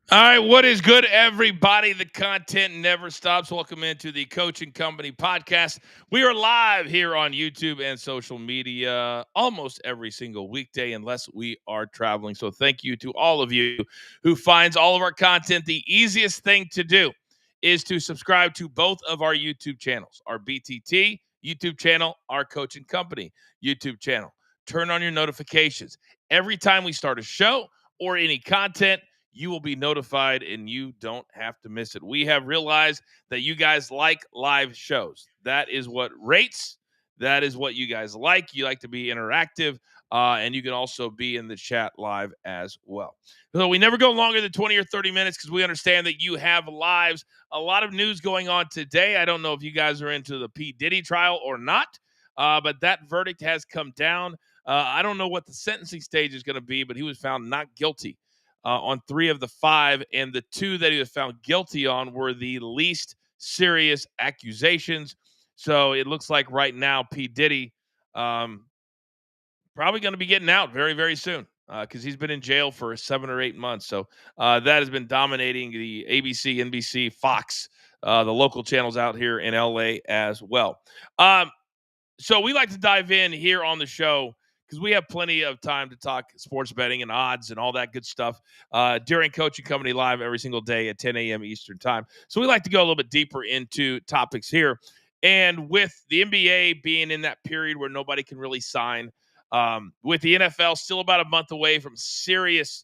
All right, what is good, everybody? The content never stops. Welcome into the Coaching Company podcast. We are live here on YouTube and social media almost every single weekday, unless we are traveling. So, thank you to all of you who finds all of our content. The easiest thing to do is to subscribe to both of our YouTube channels, our BTT YouTube channel, our Coaching Company YouTube channel. Turn on your notifications every time we start a show or any content. You will be notified and you don't have to miss it. We have realized that you guys like live shows. That is what rates. That is what you guys like. You like to be interactive, and you can also be in the chat live as well. So we never go longer than 20 or 30 minutes because we understand that you have lives. A lot of news going on today. I don't know if you guys are into the P. Diddy trial or not, but that verdict has come down. I don't know what the sentencing stage is going to be, but he was found not guilty on 3 of the 5, and the 2 that he was found guilty on were the least serious accusations. So it looks like right now P. Diddy probably going to be getting out very, very soon because he's been in jail for 7 or 8 months. So that has been dominating the ABC, NBC, Fox, the local channels out here in LA as well. So we like to dive in here on the show because we have plenty of time to talk sports betting and odds and all that good stuff during Coaching Company Live every single day at 10 a.m. Eastern Time. So we like to go a little bit deeper into topics here. And with the NBA being in that period where nobody can really sign, with the NFL still about a month away from serious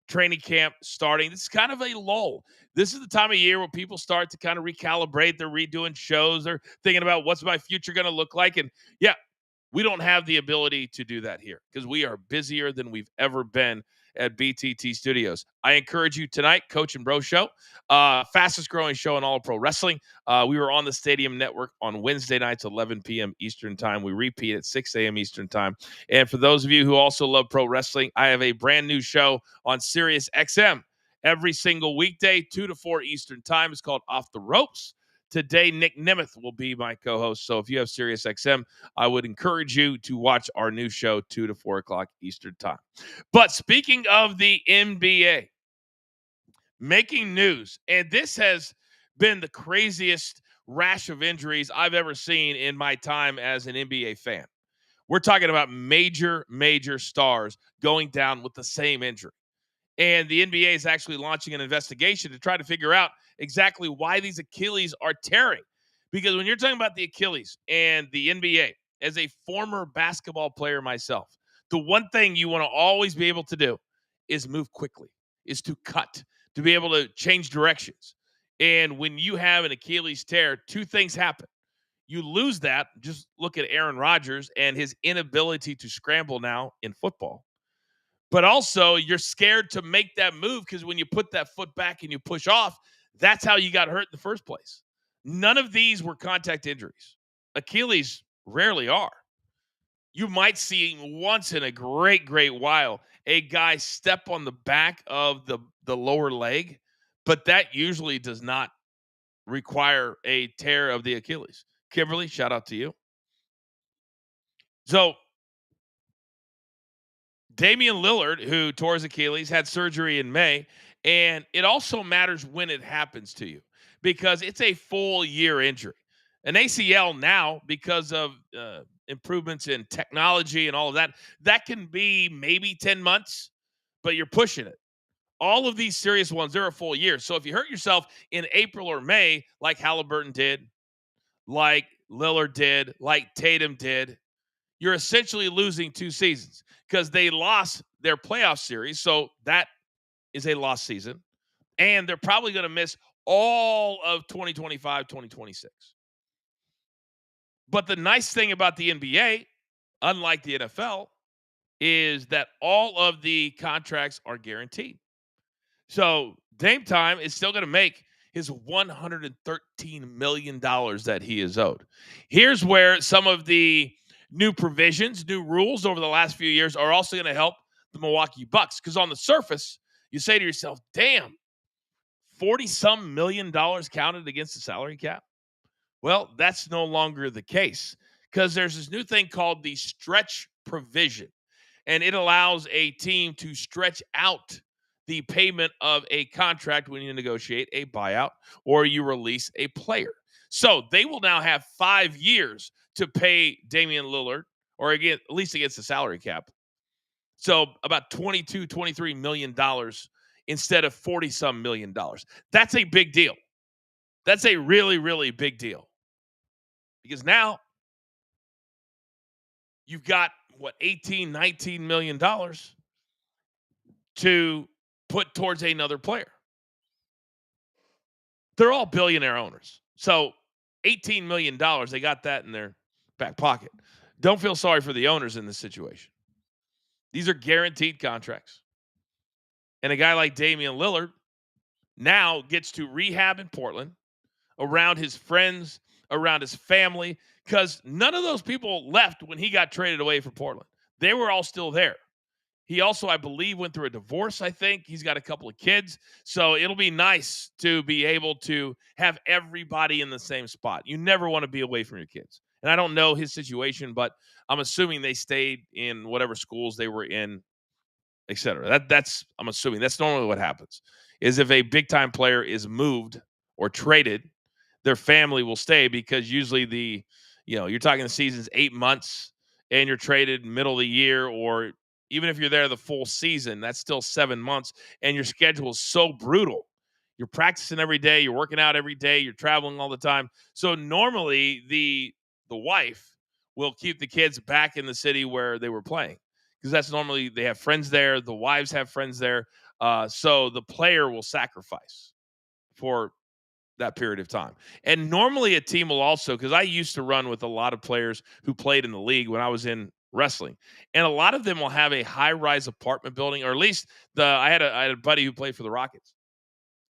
training camp starting, this is kind of a lull. This is the time of year where people start to kind of recalibrate. They're redoing shows. They're thinking about what's my future going to look like. And yeah, we don't have the ability to do that here because we are busier than we've ever been at BTT Studios. I encourage you tonight, Coach and Bro Show, fastest growing show in all of pro wrestling. We were on the Stadium Network on Wednesday nights, 11 p.m. Eastern Time. We repeat at 6 a.m. Eastern Time. And for those of you who also love pro wrestling, I have a brand new show on Sirius XM every single weekday, 2 to 4 Eastern Time. It's called Off the Ropes. Today, Nick Nemeth will be my co-host. So if you have Sirius XM, I would encourage you to watch our new show, 2 to 4 o'clock Eastern Time. But speaking of the NBA, making news, and this has been the craziest rash of injuries I've ever seen in my time as an NBA fan. We're talking about major, major stars going down with the same injury. And the NBA is actually launching an investigation to try to figure out exactly why these Achilles are tearing. Because when you're talking about the Achilles and the NBA, as a former basketball player myself, the one thing you want to always be able to do is move quickly, is to cut, to be able to change directions. And when you have an Achilles tear, 2 things happen. You lose that. Just look at Aaron Rodgers and his inability to scramble now in football. But also, you're scared to make that move because when you put that foot back and you push off, that's how you got hurt in the first place. None of these were contact injuries. Achilles rarely are. You might see once in a great, great while a guy step on the back of the lower leg, but that usually does not require a tear of the Achilles. Kimberly, shout out to you. So Damian Lillard, who tore his Achilles, had surgery in May, and it also matters when it happens to you because it's a full year injury. An ACL now, because of improvements in technology and all of that, that can be maybe 10 months, but you're pushing it. All of these serious ones, they're a full year. So if you hurt yourself in April or May, like Halliburton did, like Lillard did, like Tatum did, you're essentially losing 2 seasons because they lost their playoff series. So that is a lost season. And they're probably going to miss all of 2025, 2026. But the nice thing about the NBA, unlike the NFL, is that all of the contracts are guaranteed. So Dame Time is still going to make his $113 million that he is owed. Here's where some of the new provisions, new rules over the last few years are also going to help the Milwaukee Bucks. Because on the surface, you say to yourself, damn, 40-some million dollars counted against the salary cap? Well, that's no longer the case because there's this new thing called the stretch provision, and it allows a team to stretch out the payment of a contract when you negotiate a buyout or you release a player. So they will now have 5 years to pay Damian Lillard, or again, at least against the salary cap. So about 22, $23 million instead of 40 some million dollars. That's a big deal. That's a really, really big deal. Because now you've got what, 18, 19 million dollars to put towards another player. They're all billionaire owners. So $18 million, they got that in their back pocket. Don't feel sorry for the owners in this situation. These are guaranteed contracts. And a guy like Damian Lillard now gets to rehab in Portland around his friends, around his family, because none of those people left when he got traded away from Portland. They were all still there. He also, I believe, went through a divorce, I think. He's got a couple of kids. So it'll be nice to be able to have everybody in the same spot. You never want to be away from your kids. And I don't know his situation, but I'm assuming they stayed in whatever schools they were in, et cetera. That's I'm assuming that's normally what happens. Is if a big time player is moved or traded, their family will stay, because usually you're talking the season's 8 months and you're traded middle of the year, or even if you're there the full season, that's still 7 months, and your schedule is so brutal. You're practicing every day, you're working out every day, you're traveling all the time. So normally the wife will keep the kids back in the city where they were playing, because that's normally they have friends there, the wives have friends there. So the player will sacrifice for that period of time. And normally a team will also, because I used to run with a lot of players who played in the league when I was in wrestling, and a lot of them will have a high-rise apartment building, or at least I had a buddy who played for the Rockets,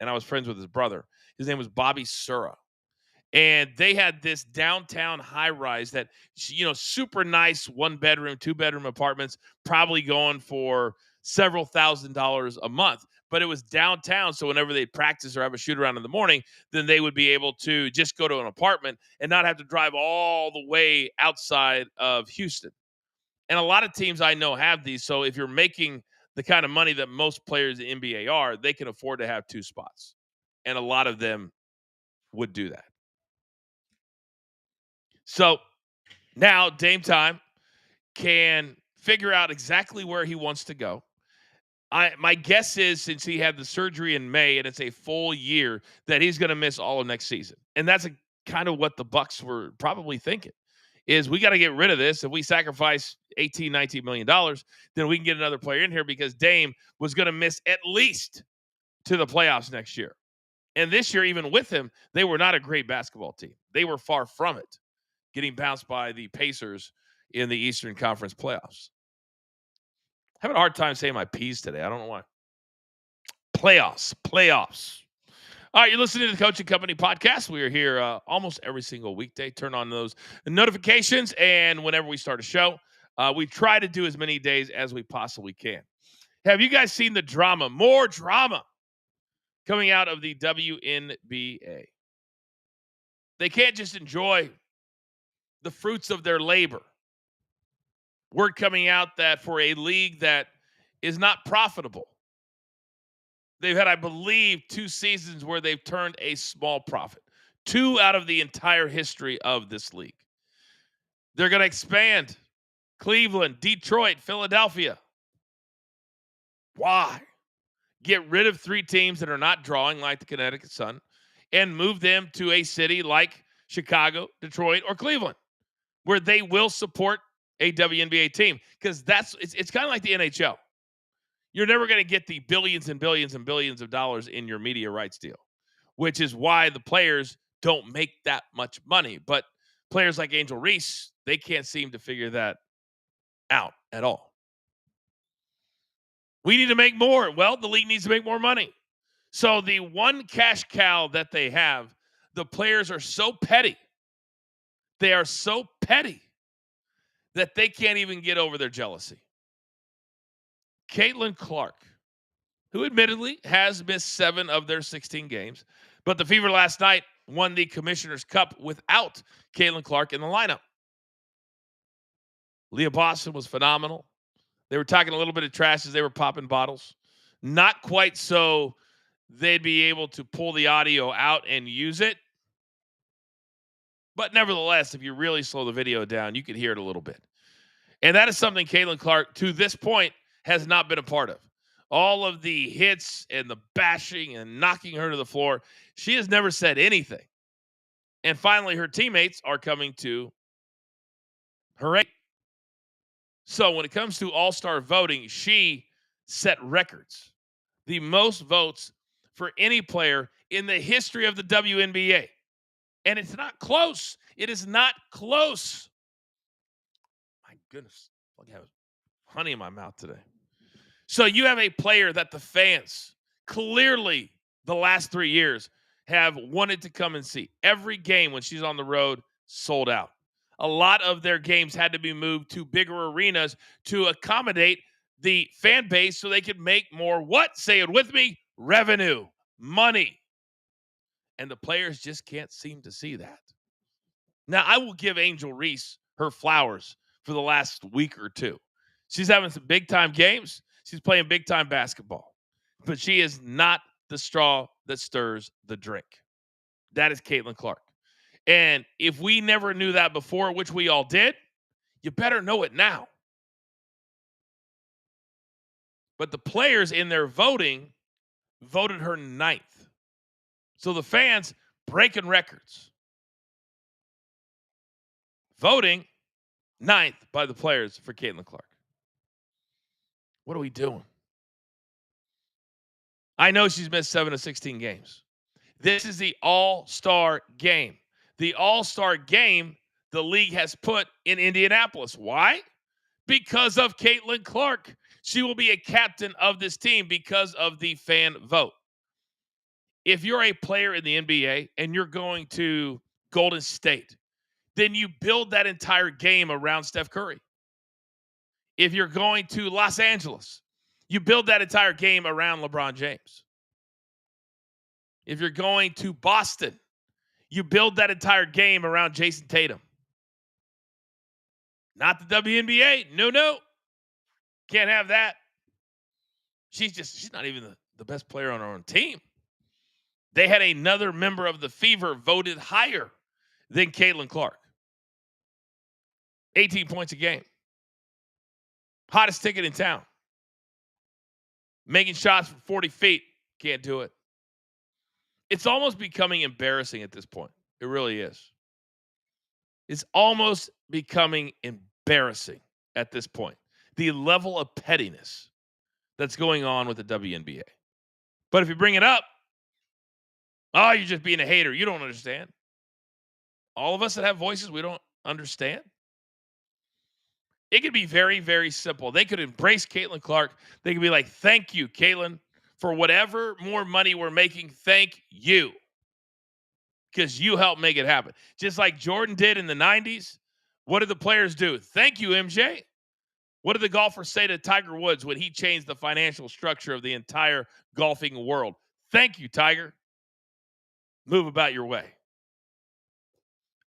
and I was friends with his brother. His name was Bobby Sura. And they had this downtown high rise that, super nice 1-bedroom, 2-bedroom apartments, probably going for several $1,000s a month. But it was downtown. So whenever they practice or have a shoot around in the morning, then they would be able to just go to an apartment and not have to drive all the way outside of Houston. And a lot of teams I know have these. So if you're making the kind of money that most players in the NBA are, they can afford to have 2 spots. And a lot of them would do that. So now Dame Time can figure out exactly where he wants to go. My guess is, since he had the surgery in May and it's a full year, that he's going to miss all of next season. And that's kind of what the Bucks were probably thinking, is we got to get rid of this. If we sacrifice $18-19 million, then we can get another player in here, because Dame was going to miss at least to the playoffs next year. And this year, even with him, they were not a great basketball team. They were far from it, getting bounced by the Pacers in the Eastern Conference playoffs. Having a hard time saying my P's today. I don't know why. Playoffs. All right, you're listening to the Coaching Company podcast. We are here almost every single weekday. Turn on those notifications, and whenever we start a show, we try to do as many days as we possibly can. Have you guys seen the drama? More drama coming out of the WNBA. They can't just enjoy the fruits of their labor. Word coming out that for a league that is not profitable, they've had, I believe, 2 seasons where they've turned a small profit. 2 out of the entire history of this league. They're going to expand. Cleveland, Detroit, Philadelphia. Why? Get rid of 3 teams that are not drawing, like the Connecticut Sun, and move them to a city like Chicago, Detroit, or Cleveland, where they will support a WNBA team, because it's kind of like the NHL. You're never going to get the billions and billions and billions of dollars in your media rights deal, which is why the players don't make that much money. But players like Angel Reese, they can't seem to figure that out at all. We need to make more. Well, the league needs to make more money. So the one cash cow that they have, the players are so petty. They are so petty that they can't even get over their jealousy. Caitlin Clark, who admittedly has missed 7 of their 16 games, but the Fever last night won the Commissioner's Cup without Caitlin Clark in the lineup. Leah Boston was phenomenal. They were talking a little bit of trash as they were popping bottles. Not quite so they'd be able to pull the audio out and use it. But nevertheless, if you really slow the video down, you can hear it a little bit. And that is something Caitlin Clark, to this point, has not been a part of. All of the hits and the bashing and knocking her to the floor, she has never said anything. And finally, her teammates are coming to her aid. So when it comes to all-star voting, she set records. The most votes for any player in the history of the WNBA. And it's not close. It is not close. My goodness. I have honey in my mouth today. So you have a player that the fans clearly the last 3 years have wanted to come and see. Every game when she's on the road, sold out. A lot of their games had to be moved to bigger arenas to accommodate the fan base so they could make more what? Say it with me, revenue, money. And the players just can't seem to see that. Now, I will give Angel Reese her flowers for the last week or two. She's having some big-time games. She's playing big-time basketball. But she is not the straw that stirs the drink. That is Caitlin Clark. And if we never knew that before, which we all did, you better know it now. But the players in their voting voted her 9th. So the fans breaking records. Voting 9th by the players for Caitlin Clark. What are we doing? I know she's missed 7 of 16 games. This is the all-star game. The all-star game the league has put in Indianapolis. Why? Because of Caitlin Clark. She will be a captain of this team because of the fan vote. If you're a player in the NBA and you're going to Golden State, then you build that entire game around Steph Curry. If you're going to Los Angeles, you build that entire game around LeBron James. If you're going to Boston, you build that entire game around Jason Tatum. Not the WNBA. No. Can't have that. She's not even the best player on her own team. They had another member of the Fever voted higher than Caitlin Clark. 18 points a game. Hottest ticket in town. Making shots from 40 feet. Can't do it. It's almost becoming embarrassing at this point. It really is. It's almost becoming embarrassing at this point. The level of pettiness that's going on with the WNBA. But if you bring it up, oh, you're just being a hater. You don't understand. All of us that have voices, we don't understand. It could be very, very simple. They could embrace Caitlin Clark. They could be like, thank you, Caitlin, for whatever more money we're making. Thank you. Because you helped make it happen. Just like Jordan did in the 90s. What did the players do? Thank you, MJ. What did the golfers say to Tiger Woods when he changed the financial structure of the entire golfing world? Thank you, Tiger. Move about your way.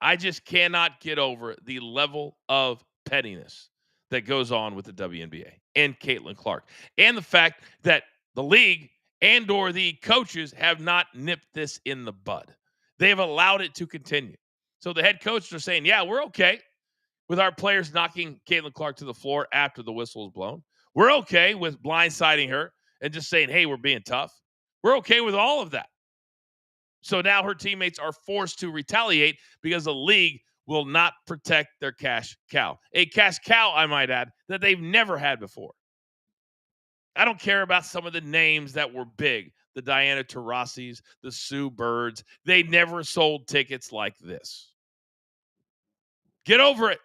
I just cannot get over the level of pettiness that goes on with the WNBA and Caitlin Clark. And the fact that the league and or the coaches have not nipped this in the bud. They have allowed it to continue. So the head coaches are saying, yeah, we're okay with our players knocking Caitlin Clark to the floor after the whistle is blown. We're okay with blindsiding her and just saying, hey, we're being tough. We're okay with all of that. So now her teammates are forced to retaliate because the league will not protect their cash cow. A cash cow, I might add, that they've never had before. I don't care about some of the names that were big. The Diana Taurasi's, the Sue Birds. They never sold tickets like this. Get over it.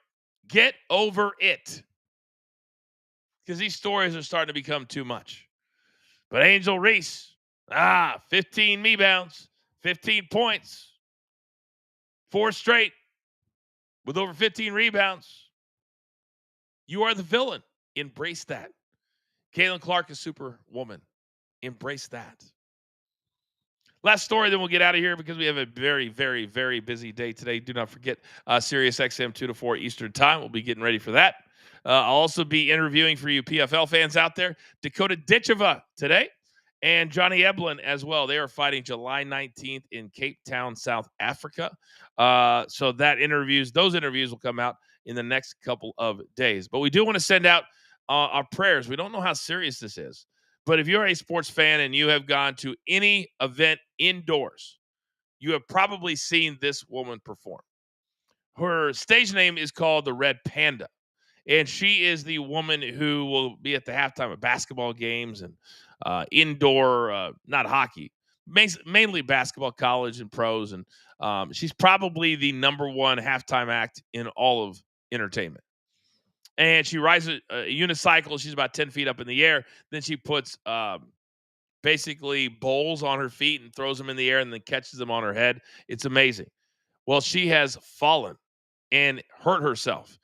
Get over it. Because these stories are starting to become too much. But Angel Reese, 15 rebounds, 15 points, 4 straight with over 15 rebounds. You are the villain. Embrace that. Caitlin Clark is Superwoman. Embrace that. Last story, then we'll get out of here because we have a very, very, very busy day today. Do not forget Sirius XM 2 to 4 Eastern Time. We'll be getting ready for that. I'll also be interviewing for you PFL fans out there, Dakota Ditcheva today. and Johnny Eblin as well. They are fighting July 19th in Cape Town, South Africa. So those interviews will come out in the next couple of days. But we do want to send out our prayers. We don't know how serious this is, but if you're a sports fan and you have gone to any event indoors, you have probably seen this woman perform. Her stage name is called the Red Panda, and she is the woman who will be at the halftime of basketball games and indoor, not hockey, mainly basketball, college and pros. And she's probably the number one halftime act in all of entertainment. And she rides a unicycle. She's about 10 feet up in the air. Then she puts basically bowls on her feet and throws them in the air and then catches them on her head. It's amazing. Well, she has fallen and hurt herself.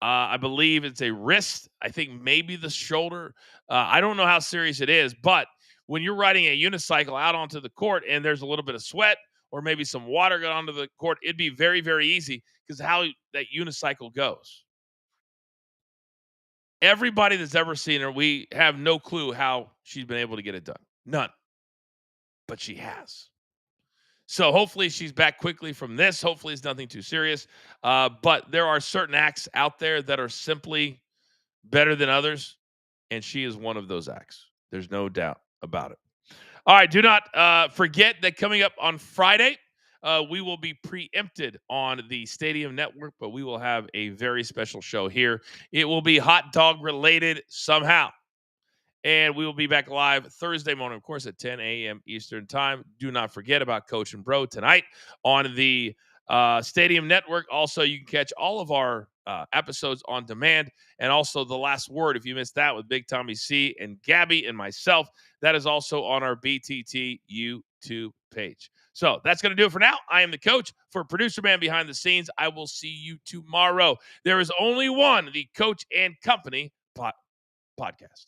I believe it's a wrist. I think maybe the shoulder. I don't know how serious it is, but when you're riding a unicycle out onto the court and there's a little bit of sweat or maybe some water got onto the court, it'd be very, very easy because how that unicycle goes. Everybody that's ever seen her, we have no clue how she's been able to get it done. None. But she has. So hopefully she's back quickly from this. Hopefully it's nothing too serious. But there are certain acts out there that are simply better than others, and she is one of those acts. There's no doubt about it. All right, do not forget that coming up on Friday, we will be preempted on the Stadium Network, but we will have a very special show here. It will be hot dog related somehow. And we will be back live Thursday morning, of course, at 10 a.m. Eastern Time. Do not forget about Coach and Bro tonight on the Stadium Network. Also, you can catch all of our episodes on demand. And also, The Last Word, if you missed that with Big Tommy C and Gabby and myself, that is also on our BTT YouTube page. So that's going to do it for now. I am the coach. For Producer Man behind the scenes, I will see you tomorrow. There is only one, the Coach and Company podcast.